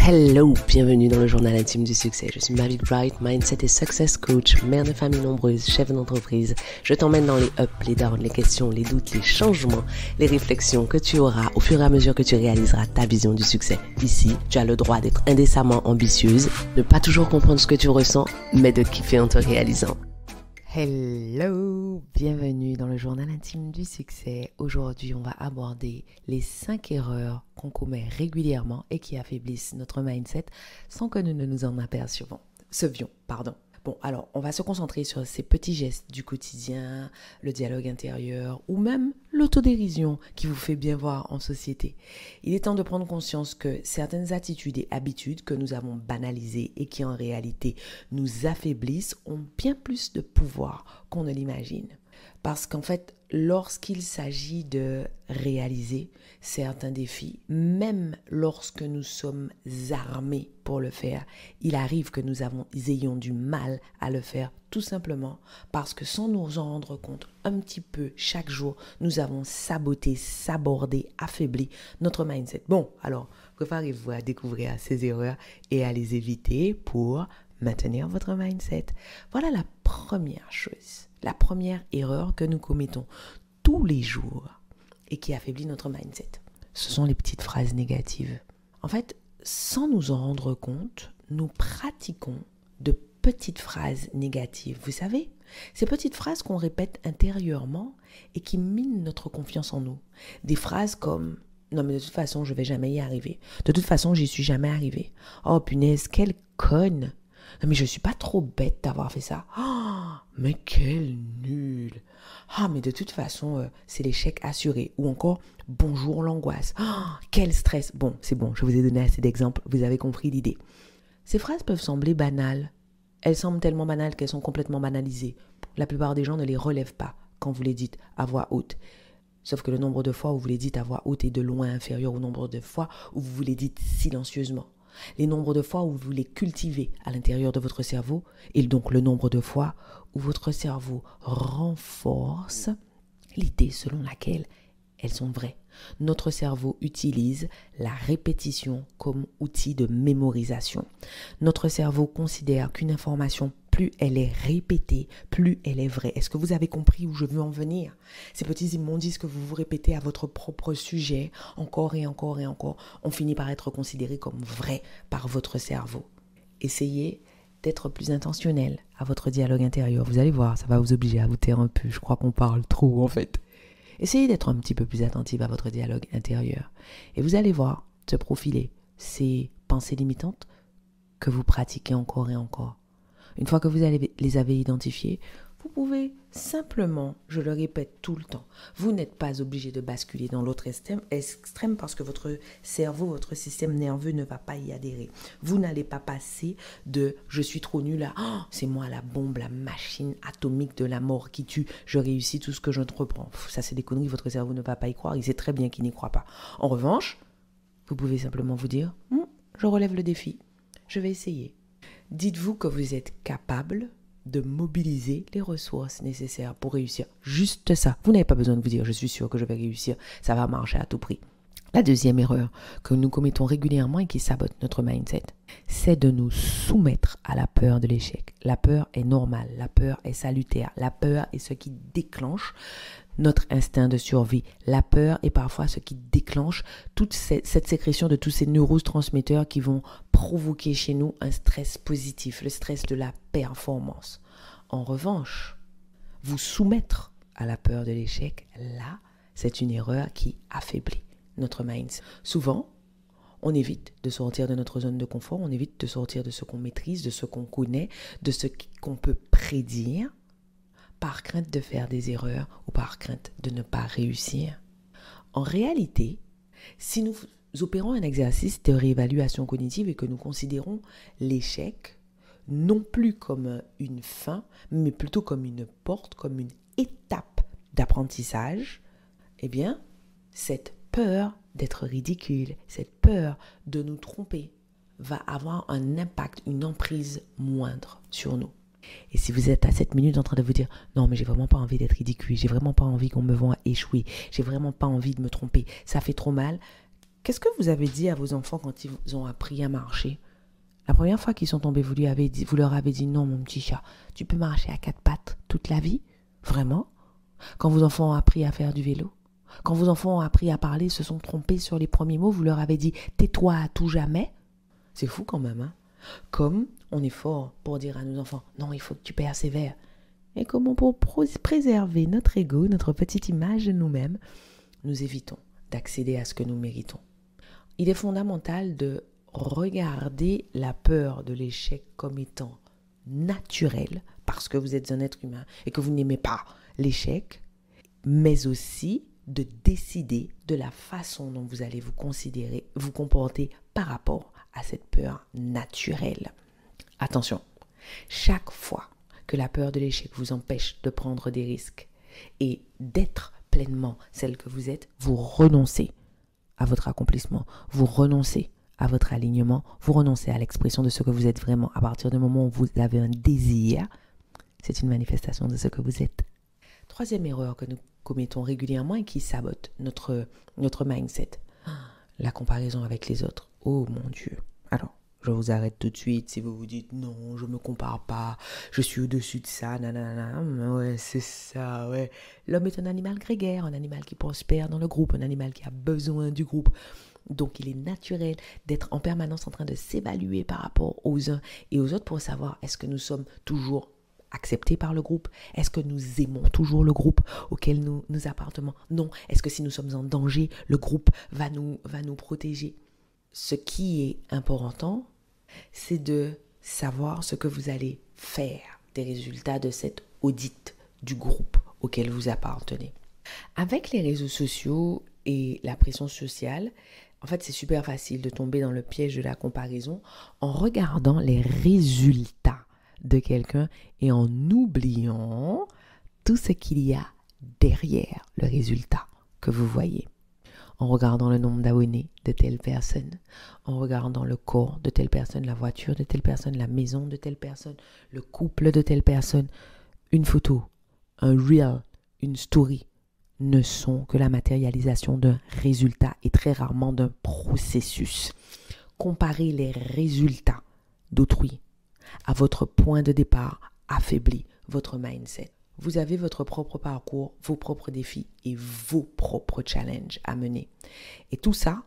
Hello, bienvenue dans le journal intime du succès. Je suis Mavic Bright, Mindset et Success Coach, mère de famille nombreuse, chef d'entreprise. Je t'emmène dans les ups, les downs, les questions, les doutes, les changements, les réflexions que tu auras au fur et à mesure que tu réaliseras ta vision du succès. Ici, tu as le droit d'être indécemment ambitieuse, de pas toujours comprendre ce que tu ressens, mais de kiffer en te réalisant. Hello, bienvenue dans le journal intime du succès. Aujourd'hui, on va aborder les 5 erreurs qu'on commet régulièrement et qui affaiblissent notre mindset sans que nous ne nous en apercevions. Bon, alors, on va se concentrer sur ces petits gestes du quotidien, le dialogue intérieur ou même l'autodérision qui vous fait bien voir en société. Il est temps de prendre conscience que certaines attitudes et habitudes que nous avons banalisées et qui en réalité nous affaiblissent ont bien plus de pouvoir qu'on ne l'imagine. Parce qu'en fait, lorsqu'il s'agit de réaliser certains défis, même lorsque nous sommes armés pour le faire, il arrive que nous ayons du mal à le faire tout simplement parce que sans nous en rendre compte un petit peu chaque jour, nous avons saboté, sabordé, affaibli notre mindset. Bon, alors, préparez-vous à découvrir ces erreurs et à les éviter pour maintenir votre mindset. Voilà la première chose. La première erreur que nous commettons tous les jours et qui affaiblit notre mindset, ce sont les petites phrases négatives. En fait, sans nous en rendre compte, nous pratiquons de petites phrases négatives. Vous savez, ces petites phrases qu'on répète intérieurement et qui minent notre confiance en nous. Des phrases comme « Non mais de toute façon, je ne vais jamais y arriver. De toute façon, j'y suis jamais arrivé. Oh punaise, quelle conne. Non mais je suis pas trop bête d'avoir fait ça. Oh, mais quel nul. Ah mais de toute façon, c'est l'échec assuré. Ou encore, bonjour l'angoisse. Oh, quel stress. Bon, c'est bon, je vous ai donné assez d'exemples, vous avez compris l'idée. Ces phrases peuvent sembler banales. Elles semblent tellement banales qu'elles sont complètement banalisées. La plupart des gens ne les relèvent pas quand vous les dites à voix haute. Sauf que le nombre de fois où vous les dites à voix haute est de loin inférieur au nombre de fois où vous les dites silencieusement. Les nombres de fois où vous les cultivez à l'intérieur de votre cerveau et donc le nombre de fois où votre cerveau renforce l'idée selon laquelle elles sont vraies. Notre cerveau utilise la répétition comme outil de mémorisation. Notre cerveau considère qu'une information, plus elle est répétée, plus elle est vraie. Est-ce que vous avez compris où je veux en venir? Ces petits immondices que vous vous répétez à votre propre sujet, encore et encore et encore, ont fini par être considérés comme vrais par votre cerveau. Essayez d'être plus intentionnel à votre dialogue intérieur. Vous allez voir, ça va vous obliger à vous taire un peu. Je crois qu'on parle trop en fait. Essayez d'être un petit peu plus attentif à votre dialogue intérieur. Et vous allez voir se profiler ces pensées limitantes que vous pratiquez encore et encore. Une fois que vous les avez identifiées, vous pouvez simplement, je le répète tout le temps, vous n'êtes pas obligé de basculer dans l'autre extrême parce que votre cerveau, votre système nerveux ne va pas y adhérer. Vous n'allez pas passer de « je suis trop nul » à oh, « c'est moi la bombe, la machine atomique de la mort qui tue, je réussis tout ce que j'entreprends ». Ça c'est des conneries, votre cerveau ne va pas y croire, il sait très bien qu'il n'y croit pas. En revanche, vous pouvez simplement vous dire « je relève le défi, je vais essayer ». Dites-vous que vous êtes capable de mobiliser les ressources nécessaires pour réussir. Juste ça. Vous n'avez pas besoin de vous dire « je suis sûr que je vais réussir, ça va marcher à tout prix ». La deuxième erreur que nous commettons régulièrement et qui sabote notre mindset, c'est de nous soumettre à la peur de l'échec. La peur est normale, la peur est salutaire, la peur est ce qui déclenche notre instinct de survie. La peur est parfois ce qui déclenche toute cette sécrétion de tous ces neurotransmetteurs qui vont provoquer chez nous un stress positif, le stress de la performance. En revanche, vous soumettre à la peur de l'échec, là, c'est une erreur qui affaiblit notre mindset. Souvent, on évite de sortir de notre zone de confort, on évite de sortir de ce qu'on maîtrise, de ce qu'on connaît, de ce qu'on peut prédire, par crainte de faire des erreurs ou par crainte de ne pas réussir. En réalité, si nous opérons un exercice de réévaluation cognitive et que nous considérons l'échec non plus comme une fin, mais plutôt comme une porte, comme une étape d'apprentissage, eh bien, cette peur d'être ridicule, cette peur de nous tromper va avoir un impact, une emprise moindre sur nous. Et si vous êtes à 7 minutes en train de vous dire « Non, mais j'ai vraiment pas envie d'être ridicule, j'ai vraiment pas envie qu'on me voie échouer, j'ai vraiment pas envie de me tromper, ça fait trop mal », qu'est-ce que vous avez dit à vos enfants quand ils ont appris à marcher? La première fois qu'ils sont tombés, vous leur avez dit « Non, mon petit chat, tu peux marcher à 4 pattes toute la vie ?» Vraiment? Quand vos enfants ont appris à faire du vélo? Quand vos enfants ont appris à parler, se sont trompés sur les premiers mots, vous leur avez dit « Tais-toi à tout jamais ?» C'est fou quand même, hein? Comme on est fort pour dire à nos enfants « Non, il faut que tu persévères ». Et comment pour préserver notre ego, notre petite image de nous-mêmes, nous évitons d'accéder à ce que nous méritons. Il est fondamental de regarder la peur de l'échec comme étant naturelle, parce que vous êtes un être humain et que vous n'aimez pas l'échec, mais aussi de décider de la façon dont vous allez vous comporter par rapport à cette peur naturelle. Attention, chaque fois que la peur de l'échec vous empêche de prendre des risques et d'être pleinement celle que vous êtes, vous renoncez à votre accomplissement, vous renoncez à votre alignement, vous renoncez à l'expression de ce que vous êtes vraiment. À partir du moment où vous avez un désir, c'est une manifestation de ce que vous êtes. Troisième erreur que nous commettons régulièrement et qui sabote notre mindset, la comparaison avec les autres. Oh mon Dieu. Alors, je vous arrête tout de suite si vous vous dites non, je me compare pas, je suis au-dessus de ça, nanana. Ouais, c'est ça, ouais. L'homme est un animal grégaire, un animal qui prospère dans le groupe, un animal qui a besoin du groupe. Donc, il est naturel d'être en permanence en train de s'évaluer par rapport aux uns et aux autres pour savoir est-ce que nous sommes toujours acceptés par le groupe? Est-ce que nous aimons toujours le groupe auquel nous appartenons? Non. Est-ce que si nous sommes en danger, le groupe va nous protéger? Ce qui est important, c'est de savoir ce que vous allez faire des résultats de cet audit du groupe auquel vous appartenez. Avec les réseaux sociaux et la pression sociale, en fait, c'est super facile de tomber dans le piège de la comparaison en regardant les résultats de quelqu'un et en oubliant tout ce qu'il y a derrière le résultat que vous voyez. En regardant le nombre d'abonnés de telle personne, en regardant le corps de telle personne, la voiture de telle personne, la maison de telle personne, le couple de telle personne, une photo, un reel, une story ne sont que la matérialisation d'un résultat et très rarement d'un processus. Comparez les résultats d'autrui à votre point de départ affaiblit votre mindset. Vous avez votre propre parcours, vos propres défis et vos propres challenges à mener. Et tout ça,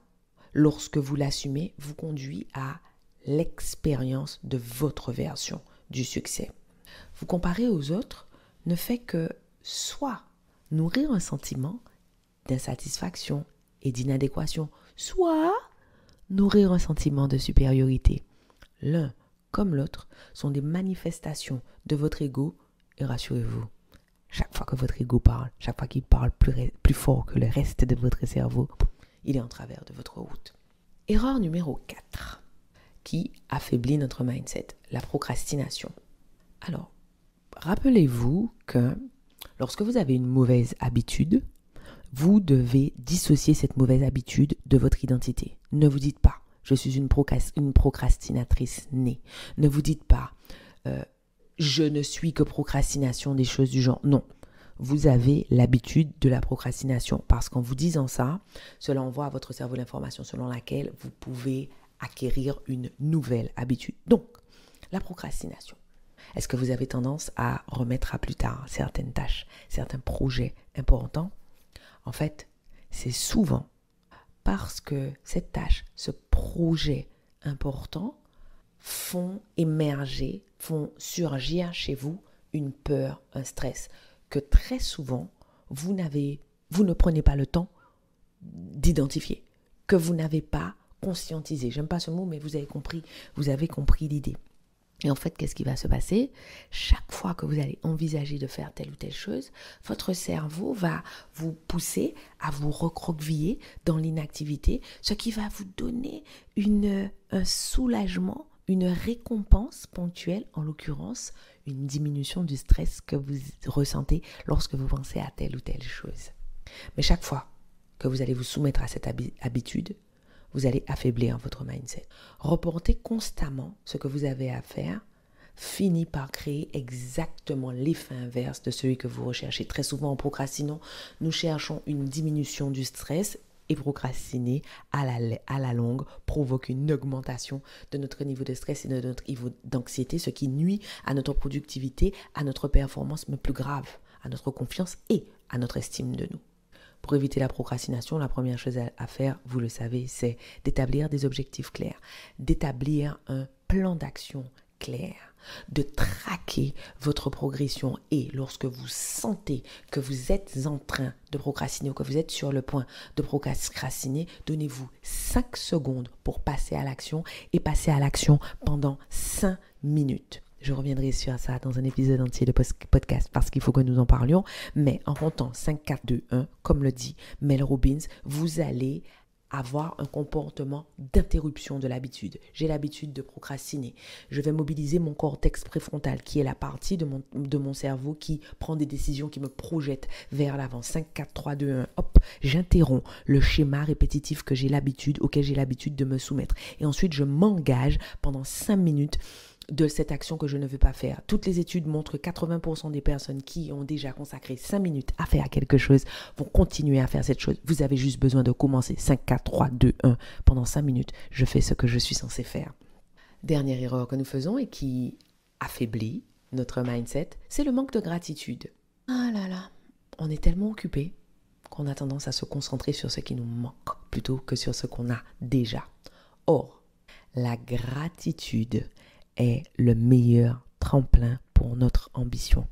lorsque vous l'assumez, vous conduit à l'expérience de votre version du succès. Vous comparer aux autres ne fait que soit nourrir un sentiment d'insatisfaction et d'inadéquation, soit nourrir un sentiment de supériorité. L'un comme l'autre sont des manifestations de votre ego et rassurez-vous, chaque fois que votre ego parle, chaque fois qu'il parle plus fort que le reste de votre cerveau, il est en travers de votre route. Erreur numéro 4 qui affaiblit notre mindset, la procrastination. Alors, rappelez-vous que lorsque vous avez une mauvaise habitude, vous devez dissocier cette mauvaise habitude de votre identité. Ne vous dites pas « je suis une procrastinatrice née ». Ne vous dites pas « je ne suis que procrastination », des choses du genre. Non, vous avez l'habitude de la procrastination parce qu'en vous disant ça, cela envoie à votre cerveau l'information selon laquelle vous pouvez acquérir une nouvelle habitude. Donc, la procrastination. Est-ce que vous avez tendance à remettre à plus tard certaines tâches, certains projets importants? En fait, c'est souvent parce que cette tâche, ce projet important font émerger, font surgir chez vous une peur, un stress que très souvent vous ne prenez pas le temps d'identifier, que vous n'avez pas conscientisé. J'aime pas ce mot, mais vous avez compris l'idée. Et en fait, qu'est-ce qui va se passer? Chaque fois que vous allez envisager de faire telle ou telle chose, votre cerveau va vous pousser à vous recroqueviller dans l'inactivité, ce qui va vous donner un soulagement, une récompense ponctuelle, en l'occurrence, une diminution du stress que vous ressentez lorsque vous pensez à telle ou telle chose. Mais chaque fois que vous allez vous soumettre à cette habitude, vous allez affaiblir votre mindset. Reporter constamment ce que vous avez à faire finit par créer exactement l'effet inverse de celui que vous recherchez. Très souvent, en procrastinant, nous cherchons une diminution du stress et procrastiner à la longue provoque une augmentation de notre niveau de stress et de notre niveau d'anxiété, ce qui nuit à notre productivité, à notre performance, mais plus grave, à notre confiance et à notre estime de nous. Pour éviter la procrastination, la première chose à faire, vous le savez, c'est d'établir des objectifs clairs, d'établir un plan d'action clair, de traquer votre progression et lorsque vous sentez que vous êtes en train de procrastiner ou que vous êtes sur le point de procrastiner, donnez-vous 5 secondes pour passer à l'action et passer à l'action pendant 5 minutes. Je reviendrai sur ça dans un épisode entier de podcast parce qu'il faut que nous en parlions. Mais en comptant 5, 4, 2, 1, comme le dit Mel Robbins, vous allez avoir un comportement d'interruption de l'habitude. J'ai l'habitude de procrastiner. Je vais mobiliser mon cortex préfrontal qui est la partie de mon cerveau qui prend des décisions, qui me projette vers l'avant. 5, 4, 3, 2, 1, hop, j'interromps le schéma répétitif auquel j'ai l'habitude de me soumettre. Et ensuite, je m'engage pendant 5 minutes de cette action que je ne veux pas faire. Toutes les études montrent que 80% des personnes qui ont déjà consacré 5 minutes à faire quelque chose vont continuer à faire cette chose. Vous avez juste besoin de commencer. 5, 4, 3, 2, 1. Pendant 5 minutes, je fais ce que je suis censé faire. Dernière erreur que nous faisons et qui affaiblit notre mindset, c'est le manque de gratitude. Ah là là, on est tellement occupé qu'on a tendance à se concentrer sur ce qui nous manque plutôt que sur ce qu'on a déjà. Or, la gratitude est le meilleur tremplin pour notre ambition.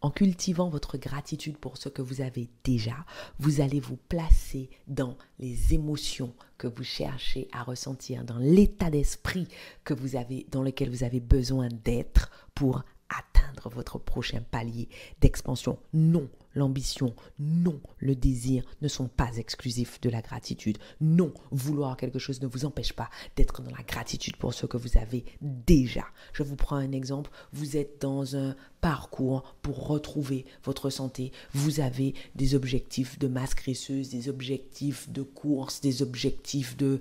En cultivant votre gratitude pour ce que vous avez déjà, vous allez vous placer dans les émotions que vous cherchez à ressentir, dans l'état d'esprit dans lequel vous avez besoin d'être pour atteindre votre prochain palier d'expansion. Non, l'ambition, non, le désir ne sont pas exclusifs de la gratitude. Non, vouloir quelque chose ne vous empêche pas d'être dans la gratitude pour ce que vous avez déjà. Je vous prends un exemple. Vous êtes dans un parcours pour retrouver votre santé. Vous avez des objectifs de masse graisseuse, des objectifs de course, des objectifs de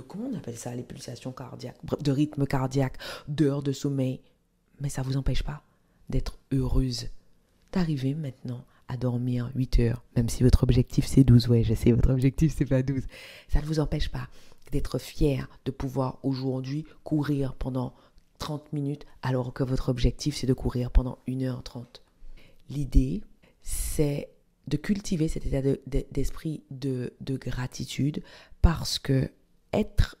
comment on appelle ça, les pulsations cardiaques, de rythme cardiaque, d'heures de sommeil. Mais ça ne vous empêche pas d'être heureuse, d'arriver maintenant à dormir 8 heures, même si votre objectif c'est 12. Ouais, je sais, votre objectif c'est pas 12. Ça ne vous empêche pas d'être fier de pouvoir aujourd'hui courir pendant 30 minutes alors que votre objectif c'est de courir pendant 1h30. L'idée, c'est de cultiver cet état d'esprit de gratitude parce que être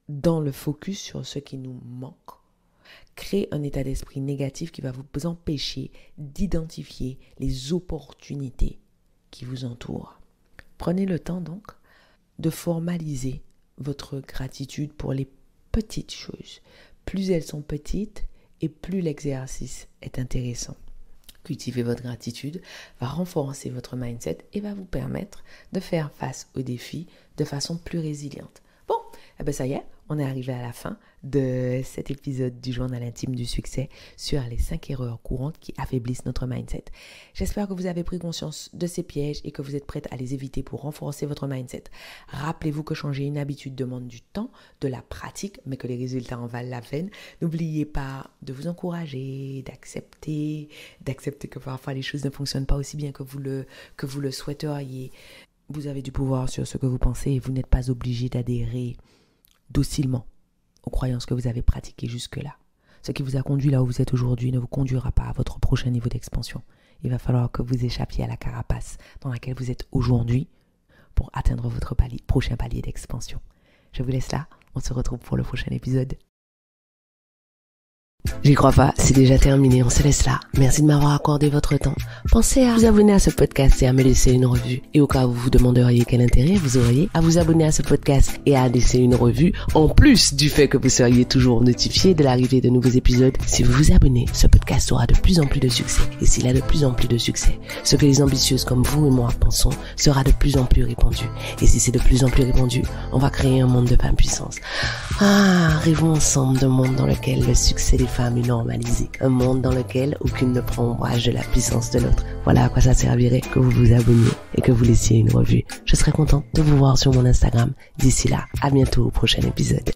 dans le focus sur ce qui nous manque crée un état d'esprit négatif qui va vous empêcher d'identifier les opportunités qui vous entourent. Prenez le temps donc de formaliser votre gratitude pour les petites choses. Plus elles sont petites et plus l'exercice est intéressant. Cultiver votre gratitude va renforcer votre mindset et va vous permettre de faire face aux défis de façon plus résiliente. Bon, ça y est, on est arrivé à la fin de cet épisode du Journal intime du succès sur les 5 erreurs courantes qui affaiblissent notre mindset. J'espère que vous avez pris conscience de ces pièges et que vous êtes prête à les éviter pour renforcer votre mindset. Rappelez-vous que changer une habitude demande du temps, de la pratique, mais que les résultats en valent la peine. N'oubliez pas de vous encourager, d'accepter que parfois les choses ne fonctionnent pas aussi bien que vous le souhaiteriez. Vous avez du pouvoir sur ce que vous pensez et vous n'êtes pas obligé d'adhérer docilement aux croyances que vous avez pratiquées jusque-là. Ce qui vous a conduit là où vous êtes aujourd'hui ne vous conduira pas à votre prochain niveau d'expansion. Il va falloir que vous échappiez à la carapace dans laquelle vous êtes aujourd'hui pour atteindre votre prochain palier d'expansion. Je vous laisse là. On se retrouve pour le prochain épisode. J'y crois pas, c'est déjà terminé, on se laisse là. Merci de m'avoir accordé votre temps. Pensez à vous abonner à ce podcast et à me laisser une revue. Et au cas où vous vous demanderiez quel intérêt vous auriez à vous abonner à ce podcast et à laisser une revue, en plus du fait que vous seriez toujours notifié de l'arrivée de nouveaux épisodes, si vous vous abonnez, ce podcast aura de plus en plus de succès. Et s'il a de plus en plus de succès, ce que les ambitieuses comme vous et moi pensons sera de plus en plus répandu. Et si c'est de plus en plus répandu, on va créer un monde de pleine puissance. Rêvons ensemble d'un monde dans lequel le succès des femmes est normalisé. Un monde dans lequel aucune ne prend ombrage de la puissance de l'autre. Voilà à quoi ça servirait que vous vous abonniez et que vous laissiez une revue. Je serai contente de vous voir sur mon Instagram. D'ici là, à bientôt au prochain épisode.